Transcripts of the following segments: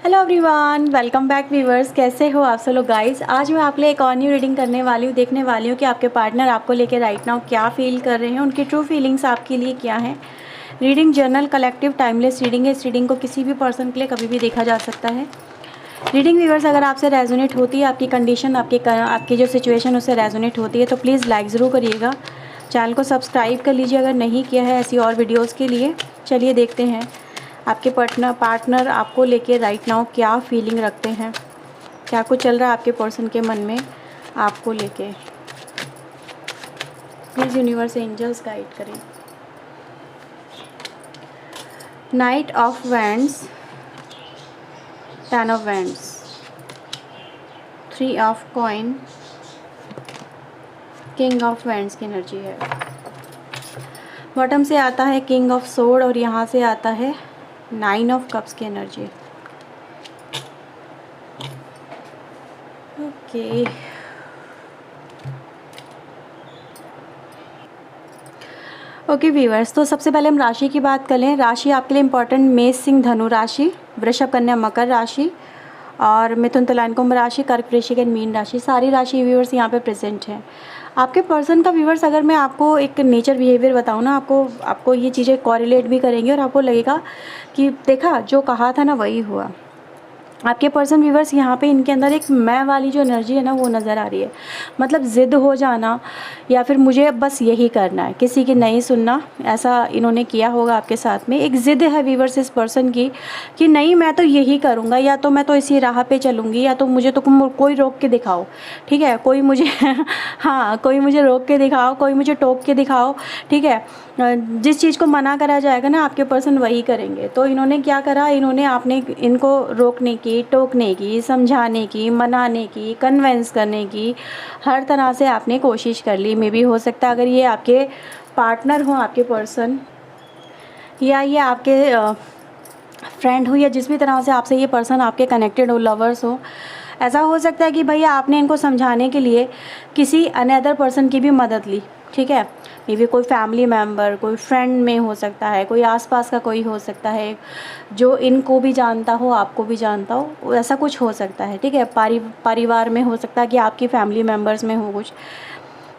Hello everyone, welcome back viewers. कैसे हो आप सब लोग गाइस। आज मैं आपके लिए एक और न्यू रीडिंग करने वाली हूँ। देखने वाली हूँ कि आपके पार्टनर आपको लेके राइट नाउ क्या फील कर रहे हैं, उनकी ट्रू फीलिंग्स आपके लिए क्या हैं। Reading journal collective timeless reading है। इस रीडिंग को किसी भी पर्सन के लिए कभी भी देखा जा सकता है। रीडिंग व्यूवर्स अगर आपसे रेजोनेट होती है, आपकी कंडीशन, आपकी जो सिचुएशन उससे रेजोनेट होती है तो प्लीज़ लाइक ज़रूर करिएगा। चैनल को सब्सक्राइब कर लीजिए अगर नहीं किया है ऐसी और वीडियोज़ के लिए। चलिए देखते हैं आपके पार्टनर आपको लेके राइट नाउ क्या फीलिंग रखते हैं, क्या कुछ चल रहा है आपके पर्सन के मन में आपको लेके। प्लीज़ यूनिवर्स एंजल्स गाइड करें। Night of wands, 10 of wands, 3 of coin, king of wands की एनर्जी है। बॉटम से आता है किंग ऑफ सोर्ड और यहाँ से आता है 9 ऑफ कप्स की एनर्जी। ओके, ओके व्यूअर्स, तो सबसे पहले हम राशि की बात कर लें। राशि आपके लिए इंपॉर्टेंट मेष सिंह धनु राशि, वृषभ कन्या मकर राशि और मिथुन तुला कुंभ राशि, कर्क वृश्चिक एंड मीन राशि। सारी राशि व्यूअर्स यहाँ पे प्रेजेंट हैं। आपके पर्सन का व्यूअर्स अगर मैं आपको एक नेचर बिहेवियर बताऊँ ना, आपको ये चीज़ें कॉरिलेट भी करेंगी और आपको लगेगा कि देखा जो कहा था ना वही हुआ। आपके पर्सन व्यूवर्स यहाँ पे इनके अंदर एक मैं वाली जो एनर्जी है ना वो नज़र आ रही है। मतलब ज़िद हो जाना या फिर मुझे बस यही करना है, किसी की नहीं सुनना, ऐसा इन्होंने किया होगा आपके साथ में। एक ज़िद है व्यूवर्स इस पर्सन की कि नहीं मैं तो यही करूँगा, या तो मैं तो इसी राह पे चलूँगी, या तो मुझे तो कोई रोक के दिखाओ। ठीक है, कोई मुझे हाँ कोई मुझे रोक के दिखाओ, कोई मुझे टोक के दिखाओ। ठीक है, जिस चीज़ को मना करा जाएगा ना आपके पर्सन वही करेंगे। तो इन्होंने क्या करा, आपने इनको रोकने की, टोकने की, समझाने की, मनाने की, कन्वेंस करने की हर तरह से आपने कोशिश कर ली। मे भी हो सकता है अगर ये आपके पार्टनर हो, आपके पर्सन, या ये आपके फ्रेंड हो, या जिस भी तरह से आपसे ये पर्सन आपके कनेक्टेड हो, लवर्स हो, ऐसा हो सकता है कि भैया आपने इनको समझाने के लिए किसी अनदर पर्सन की भी मदद ली। ठीक है, मे बी कोई फैमिली मेम्बर, कोई फ्रेंड में हो सकता है, कोई आसपास का कोई हो सकता है जो इनको भी जानता हो, आपको भी जानता हो, ऐसा कुछ हो सकता है। ठीक है, परिवार में हो सकता है कि आपकी फैमिली मेम्बर्स में हो कुछ।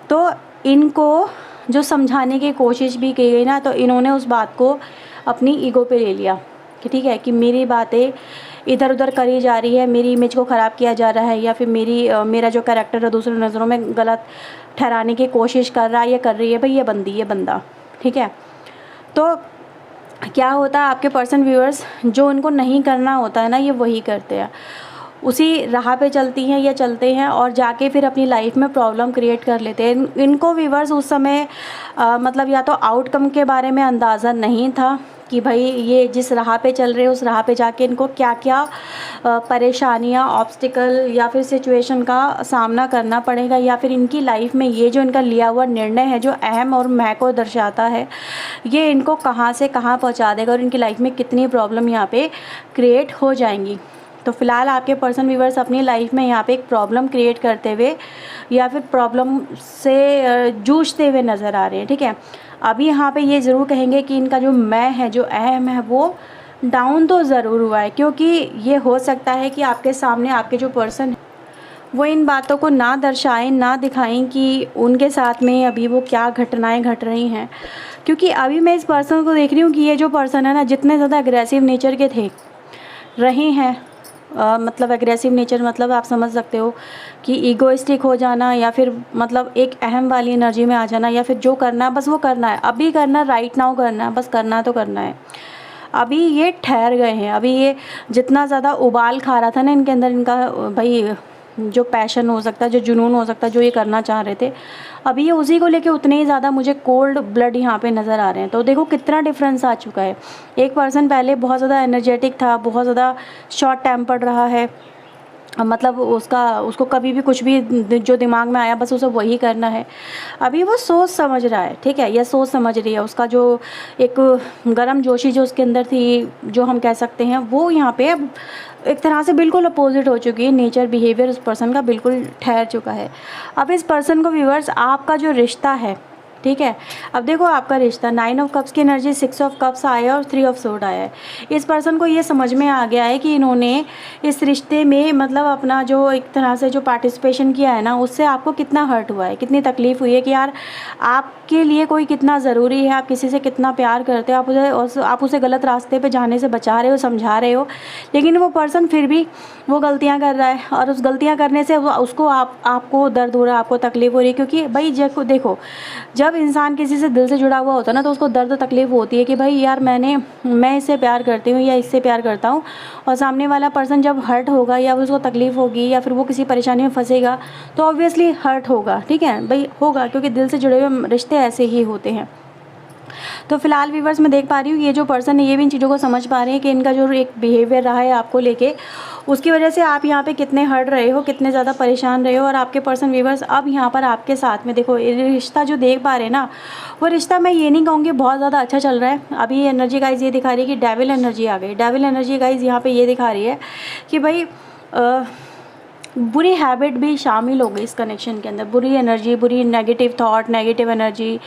तो इनको जो समझाने की कोशिश भी की गई ना, तो इन्होंने उस बात को अपनी ईगो पे ले लिया कि ठीक है कि मेरी बातें इधर उधर करी जा रही है, मेरी इमेज को ख़राब किया जा रहा है, या फिर मेरा जो कैरेक्टर है दूसरों नज़रों में गलत ठहराने की कोशिश कर रहा है या कर रही है भाई ये बंदा। ठीक है, तो क्या होता है आपके पर्सन व्यूअर्स, जो उनको नहीं करना होता है ना ये वही करते हैं, उसी राह पे चलती हैं या चलते हैं और जाके फिर अपनी लाइफ में प्रॉब्लम क्रिएट कर लेते हैं। इनको व्यूअर्स उस समय मतलब या तो आउटकम के बारे में अंदाज़ा नहीं था कि भाई ये जिस राह पे चल रहे हैं उस राह पे जाके इनको क्या क्या परेशानियां, ऑब्स्टिकल या फिर सिचुएशन का सामना करना पड़ेगा, या फिर इनकी लाइफ में ये जो इनका लिया हुआ निर्णय है जो अहम और मैं को दर्शाता है, ये इनको कहाँ से कहाँ पहुँचा देगा और इनकी लाइफ में कितनी प्रॉब्लम यहाँ पे क्रिएट हो जाएंगी। तो फिलहाल आपके पर्सन व्यूवर्स अपनी लाइफ में यहाँ पे एक प्रॉब्लम क्रिएट करते हुए या फिर प्रॉब्लम से जूझते हुए नज़र आ रहे हैं। ठीक है, अभी यहाँ पे ये ज़रूर कहेंगे कि इनका जो मैं है, जो अहम है, वो डाउन तो ज़रूर हुआ है, क्योंकि ये हो सकता है कि आपके सामने आपके जो पर्सन है वो इन बातों को ना दर्शाएं, ना दिखाएं कि उनके साथ में अभी वो क्या घटनाएं घट रही हैं। क्योंकि अभी मैं इस पर्सन को देख रही हूँ कि ये जो पर्सन है ना, जितने ज़्यादा अग्रेसिव नेचर के थे रहे हैं, मतलब एग्रेसिव नेचर मतलब आप समझ सकते हो कि ईगोइस्टिक हो जाना, या फिर मतलब एक अहम वाली एनर्जी में आ जाना, या फिर जो करना है बस वो करना है, अभी करना है, राइट नाउ करना है, बस करना तो करना है। अभी ये ठहर गए हैं। अभी ये जितना ज़्यादा उबाल खा रहा था ना इनके अंदर, इनका भाई जो पैशन हो सकता है, जो जुनून हो सकता है, जो ये करना चाह रहे थे, अभी ये उसी को लेके उतने ही ज़्यादा मुझे कोल्ड ब्लड यहाँ पे नज़र आ रहे हैं। तो देखो कितना डिफरेंस आ चुका है। एक पर्सन पहले बहुत ज़्यादा एनर्जेटिक था, बहुत ज़्यादा शॉर्ट टेम्पर्ड रहा है, मतलब उसको कभी भी कुछ भी जो दिमाग में आया बस उसे वही करना है। अभी वो सोच समझ रहा है, ठीक है, या सोच समझ रही है। उसका जो एक गर्म जोशी जो उसके अंदर थी, जो हम कह सकते हैं, वो यहाँ पे अब एक तरह से बिल्कुल अपोजिट हो चुकी है। नेचर बिहेवियर उस पर्सन का बिल्कुल ठहर चुका है। अब इस पर्सन को व्यूअर्स आपका जो रिश्ता है, ठीक है। अब देखो आपका रिश्ता 9 ऑफ कप्स की एनर्जी, 6 ऑफ कप्स आया और 3 ऑफ सोर्ड आया है। इस पर्सन को ये समझ में आ गया है कि इन्होंने इस रिश्ते में मतलब अपना जो एक तरह से जो पार्टिसिपेशन किया है ना, उससे आपको कितना हर्ट हुआ है, कितनी तकलीफ़ हुई है कि यार आपके लिए कोई कितना ज़रूरी है, आप किसी से कितना प्यार करते हो, आप उसे गलत रास्ते पे जाने से बचा रहे हो, समझा रहे हो, लेकिन वो पर्सन फिर भी वो गलतियाँ कर रहा है और उस गलतियाँ करने से उसको आपको दर्द हो रहा है, आपको तकलीफ़ हो रही है। क्योंकि भाई देखो जब इंसान किसी से दिल से जुड़ा हुआ होता है ना, तो उसको दर्द तकलीफ़ होती है कि भाई यार मैं इससे प्यार करती हूँ या इससे प्यार करता हूँ, और सामने वाला पर्सन जब हर्ट होगा या उसको तकलीफ़ होगी या फिर वो किसी परेशानी में फंसेगा तो ऑब्वियसली हर्ट होगा, ठीक है भाई, होगा, क्योंकि दिल से जुड़े हुए रिश्ते ऐसे ही होते हैं। तो फिलहाल व्यूवर्स मैं देख पा रही हूँ ये जो पर्सन है ये भी इन चीज़ों को समझ पा रहे हैं कि इनका जो एक बिहेवियर रहा है आपको लेके, उसकी वजह से आप यहाँ पे कितने हर्ट रहे हो, कितने ज़्यादा परेशान रहे हो। और आपके पर्सन व्यूवर्स अब यहाँ पर आपके साथ में देखो ये रिश्ता जो देख पा रहे हैं ना, वो रिश्ता मैं ये नहीं कहूँगी बहुत ज़्यादा अच्छा चल रहा है। अभी एनर्जी गाइज ये दिखा रही है कि डेविल एनर्जी आ गई। डेविल एनर्जी गाइज यहाँ पर ये दिखा रही है कि भाई बुरी हैबिट भी शामिल हो गई इस कनेक्शन के अंदर, बुरी एनर्जी, बुरी नेगेटिव थॉट, नेगेटिव एनर्जी।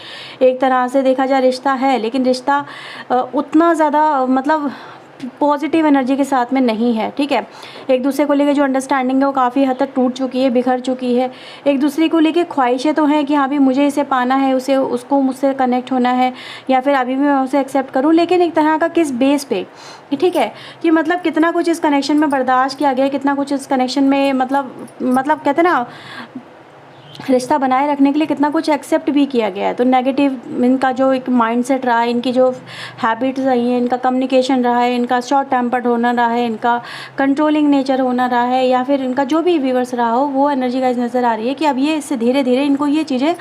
एक तरह से देखा जाए रिश्ता है लेकिन रिश्ता उतना ज़्यादा मतलब पॉजिटिव एनर्जी के साथ में नहीं है, ठीक है। एक दूसरे को लेके जो अंडरस्टैंडिंग है वो काफ़ी हद तक टूट चुकी है, बिखर चुकी है। एक दूसरे को लेके ख्वाहिशें तो हैं कि हाँ भी मुझे इसे पाना है, उसको मुझसे कनेक्ट होना है, या फिर अभी भी मैं उसे एक्सेप्ट करूँ, लेकिन एक तरह का किस बेस पे, ठीक है, कि मतलब कितना कुछ इस कनेक्शन में बर्दाश्त किया गया, कितना कुछ इस कनेक्शन में मतलब कहते हैं ना रिश्ता बनाए रखने के लिए कितना कुछ एक्सेप्ट भी किया गया है। तो नेगेटिव इनका जो एक माइंडसेट रहा है, इनकी जो हैबिट्स रही हैं, इनका कम्युनिकेशन रहा है, इनका शॉर्ट टेम्पर्ड होना रहा है, इनका कंट्रोलिंग नेचर होना रहा है, या फिर इनका जो भी व्यूअर्स रहा हो, वो एनर्जी गाइस नज़र आ रही है कि अब ये इससे धीरे धीरे इनको ये चीज़ें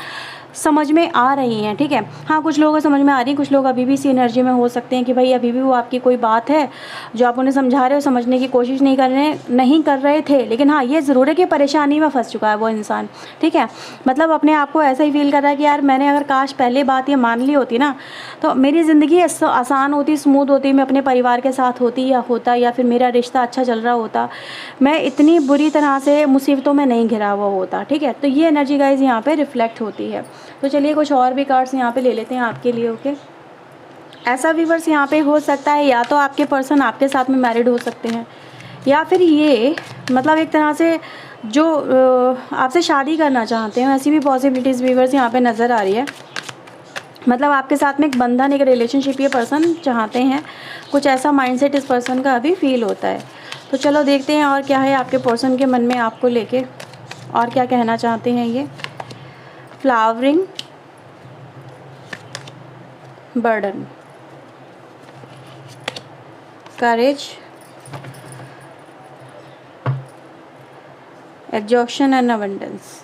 समझ में आ रही हैं, ठीक है। हाँ कुछ लोगों को समझ में आ रही है, कुछ लोग अभी भी इसी एनर्जी में हो सकते हैं कि भाई अभी भी वो आपकी कोई बात है जो आप उन्हें समझा रहे हो, समझने की कोशिश नहीं कर रहे थे, लेकिन हाँ ये ज़रूर है कि परेशानी में फंस चुका है वो इंसान, ठीक है। मतलब अपने आप को ऐसा ही फील कर रहा है कि यार मैंने अगर काश पहले बात ये मान ली होती ना, तो मेरी ज़िंदगी आसान होती, स्मूथ होती, मैं अपने परिवार के साथ होती या फिर मेरा रिश्ता अच्छा चल रहा होता, मैं इतनी बुरी तरह से मुसीबतों में नहीं घिरा हुआ होता, ठीक है। तो ये एनर्जी गाइज यहाँ पे रिफ्लेक्ट होती है। तो चलिए कुछ और भी कार्ड्स यहाँ पे ले लेते हैं आपके लिए, ओके। ऐसा व्यूअर्स यहाँ पे हो सकता है या तो आपके पर्सन आपके साथ में मैरिड हो सकते हैं, या फिर ये मतलब एक तरह से जो आपसे शादी करना चाहते हैं, ऐसी भी पॉसिबिलिटीज़ व्यूअर्स यहाँ पे नज़र आ रही है। मतलब आपके साथ में एक बंधन, एक रिलेशनशिप ये पर्सन चाहते हैं, कुछ ऐसा माइंडसेट इस पर्सन का अभी फील होता है। तो चलो देखते हैं और क्या है आपके पर्सन के मन में आपको लेके, और क्या कहना चाहते हैं ये। Flowering, burden, courage, exhaustion and abundance.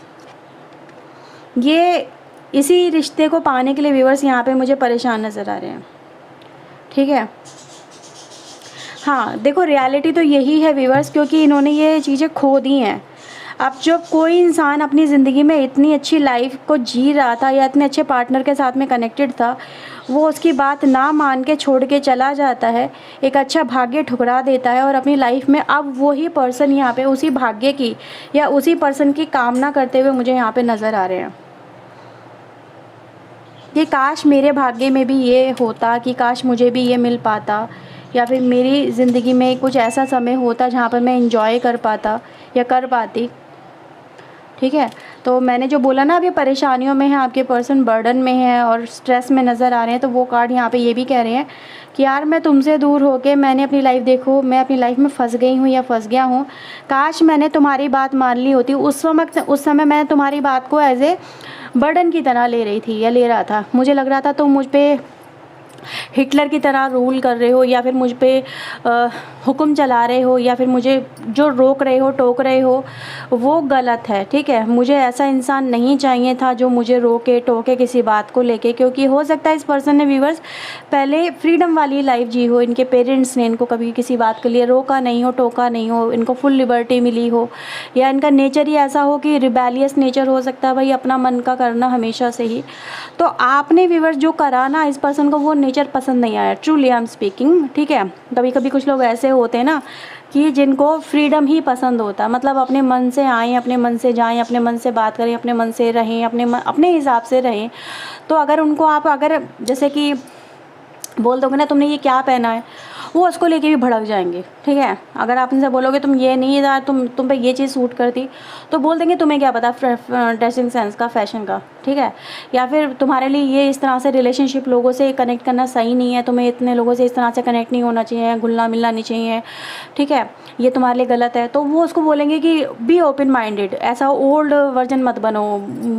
ये इसी रिश्ते को पाने के लिए व्यूअर्स यहाँ पे मुझे परेशान नज़र आ रहे हैं, ठीक है। हाँ देखो रियलिटी तो यही है व्यूअर्स, क्योंकि इन्होंने ये चीज़ें खो दी हैं। अब जब कोई इंसान अपनी ज़िंदगी में इतनी अच्छी लाइफ को जी रहा था या इतने अच्छे पार्टनर के साथ में कनेक्टेड था, वो उसकी बात ना मान के छोड़ के चला जाता है, एक अच्छा भाग्य ठुकरा देता है, और अपनी लाइफ में अब वही पर्सन यहाँ पे उसी भाग्य की या उसी पर्सन की कामना करते हुए मुझे यहाँ पे नज़र आ रहे हैं कि काश मेरे भाग्य में भी ये होता, कि काश मुझे भी ये मिल पाता, या फिर मेरी ज़िंदगी में कुछ ऐसा समय होता जहाँ पर मैं इंजॉय कर पाता या कर पाती, ठीक है। तो मैंने जो बोला ना, अभी परेशानियों में है आपके पर्सन, बर्डन में है और स्ट्रेस में नज़र आ रहे हैं, तो वो कार्ड यहाँ पे ये भी कह रहे हैं कि यार मैं तुमसे दूर होके मैंने अपनी लाइफ, देखो मैं अपनी लाइफ में फंस गई हूँ या फंस गया हूँ, काश मैंने तुम्हारी बात मान ली होती। उस समय मैं तुम्हारी बात को एज ए बर्डन की तरह ले रही थी या ले रहा था, मुझे लग रहा था तुम मुझ पे हिटलर की तरह रूल कर रहे हो, या फिर मुझ पे हुक्म चला रहे हो, या फिर मुझे जो रोक रहे हो, टोक रहे हो, वो गलत है, ठीक है। मुझे ऐसा इंसान नहीं चाहिए था जो मुझे रोके टोके किसी बात को लेके, क्योंकि हो सकता है इस पर्सन ने व्यूअर्स पहले फ्रीडम वाली लाइफ जी हो, इनके पेरेंट्स ने इनको कभी किसी बात के लिए रोका नहीं हो, टोका नहीं हो, इनको फुल लिबर्टी मिली हो, या इनका नेचर ही ऐसा हो कि रिबेलियस नेचर हो सकता है, भाई अपना मन का करना हमेशा से ही। तो आपने व्यूअर्स जो करा ना इस पर्सन को, वो नेचर पसंद नहीं आया, ट्रूली आई एम स्पीकिंग, ठीक है। कभी कभी कुछ लोग ऐसे होते हैं ना कि जिनको फ्रीडम ही पसंद होता है, मतलब अपने मन से आएँ, अपने मन से जाएँ, अपने मन से बात करें, अपने मन से रहें, अपने हिसाब से रहें। तो अगर उनको आप अगर जैसे कि बोल दोगे ना तुमने ये क्या पहना है, वो उसको लेके भी भड़क जाएंगे, ठीक है। अगर आप उनसे बोलोगे तुम ये नहीं यार, तुम पे ये चीज़ सूट करती, तो बोल देंगे तुम्हें क्या पता ड्रेसिंग सेंस का, फैशन का, ठीक है। या फिर तुम्हारे लिए ये इस तरह से रिलेशनशिप लोगों से कनेक्ट करना सही नहीं है, तुम्हें इतने लोगों से इस तरह से कनेक्ट नहीं होना चाहिए, घुलना मिलना नहीं चाहिए, ठीक है, ये तुम्हारे लिए गलत है। तो वो उसको बोलेंगे कि बी ओपन माइंडेड, ऐसा ओल्ड वर्जन मत बनो,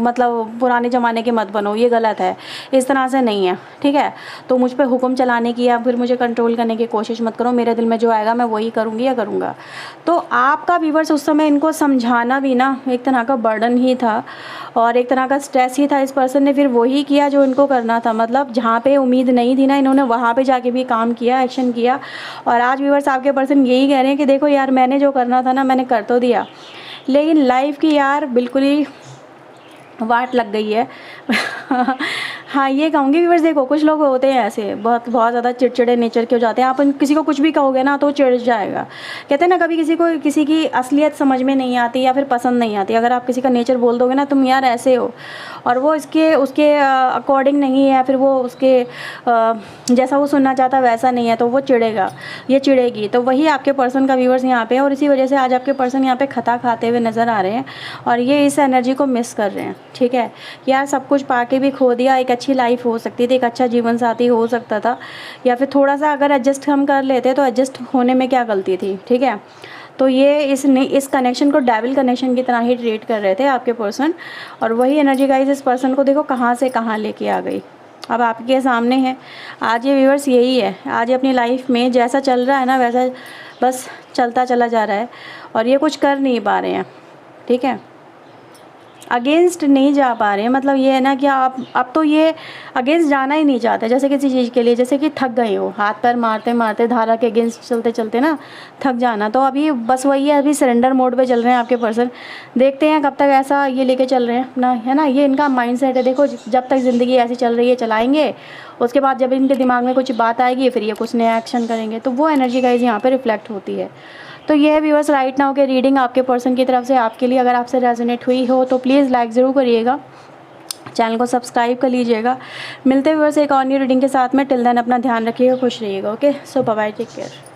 मतलब पुराने ज़माने के मत बनो, ये गलत है, इस तरह से नहीं है, ठीक है। तो मुझ पर हुक्म चलाने की या फिर मुझे कंट्रोल करने की कोशिश मत करो, मेरे दिल में जो आएगा मैं वही करूँगी या करूँगा। तो आपका व्यूअर्स उस समय इनको समझाना भी ना एक तरह का बर्डन ही था और एक तरह का स्ट्रेस ही था। इस पर्सन ने फिर वही किया जो इनको करना था, मतलब जहाँ पे उम्मीद नहीं थी ना, इन्होंने वहाँ पे जाके भी काम किया, एक्शन किया। और आज व्यूअर्स आपके पर्सन यही कह रहे हैं कि देखो यार मैंने जो करना था ना मैंने कर तो दिया, लेकिन लाइफ की यार बिल्कुल ही वाट लग गई है। हाँ ये कहूँगी व्यूअर्स, देखो कुछ लोग होते हैं ऐसे बहुत ज़्यादा चिड़चिड़े नेचर के हो जाते हैं। आप किसी को कुछ भी कहोगे ना तो चिढ़ जाएगा। कहते हैं ना कभी किसी को किसी की असलियत समझ में नहीं आती या फिर पसंद नहीं आती। अगर आप किसी का नेचर बोल दोगे ना तुम यार ऐसे हो, और वो उसके अकॉर्डिंग नहीं है या फिर वो उसके जैसा वो सुनना चाहता वैसा नहीं है, तो वो चिढ़ेगा, ये चिढ़ेगी। तो वही आपके पर्सन का व्यूअर्स यहाँ पे, और इसी वजह से आज आपके पर्सन यहाँ पे खता खाते हुए नज़र आ रहे हैं और ये इस एनर्जी को मिस कर रहे हैं, ठीक है। यार सब कुछ पाके भी खो दिया, एक अच्छी लाइफ हो सकती थी, एक अच्छा जीवन साथी हो सकता था, या फिर थोड़ा सा अगर एडजस्ट हम कर लेते तो एडजस्ट होने में क्या गलती थी, ठीक है। तो ये इस कनेक्शन को डेविल कनेक्शन की तरह ही ट्रीट कर रहे थे आपके पर्सन, और वही एनर्जी गाइस इस पर्सन को देखो कहाँ से कहाँ लेके आ गई, अब आपके सामने है। आज ये व्यूअर्स यही है, आज ये अपनी लाइफ में जैसा चल रहा है ना वैसा बस चलता चला जा रहा है और ये कुछ कर नहीं पा रहे हैं, ठीक है, अगेंस्ट नहीं जा पा रहे हैं। मतलब ये है ना कि आप अब तो ये अगेंस्ट जाना ही नहीं चाहते, जैसे किसी चीज़ के लिए, जैसे कि थक गए हो, हाथ पैर मारते मारते धारा के अगेंस्ट चलते चलते ना थक जाना। तो अभी बस वही है, अभी सरेंडर मोड पे चल रहे हैं आपके पर्सन। देखते हैं कब तक ऐसा ये लेके चल रहे हैं अपना, है ना, ये इनका माइंडसेट है। देखो जब तक ज़िंदगी ऐसी चल रही है चलाएंगे, उसके बाद जब इनके दिमाग में कुछ बात आएगी फिर ये कुछ नया एक्शन करेंगे। तो वो एनर्जी गाइस यहाँ पे रिफ्लेक्ट होती है। तो ये है व्यूअर्स राइट नाउ के रीडिंग आपके पर्सन की तरफ से आपके लिए। अगर आपसे रेजोनेट हुई हो तो प्लीज़ लाइक ज़रूर करिएगा, चैनल को सब्सक्राइब कर लीजिएगा। मिलते व्यूअर्स एक और न्यू रीडिंग के साथ में। टिल देन अपना ध्यान रखिएगा, खुश रहिएगा। ओके, सो बाय बाय, टेक केयर।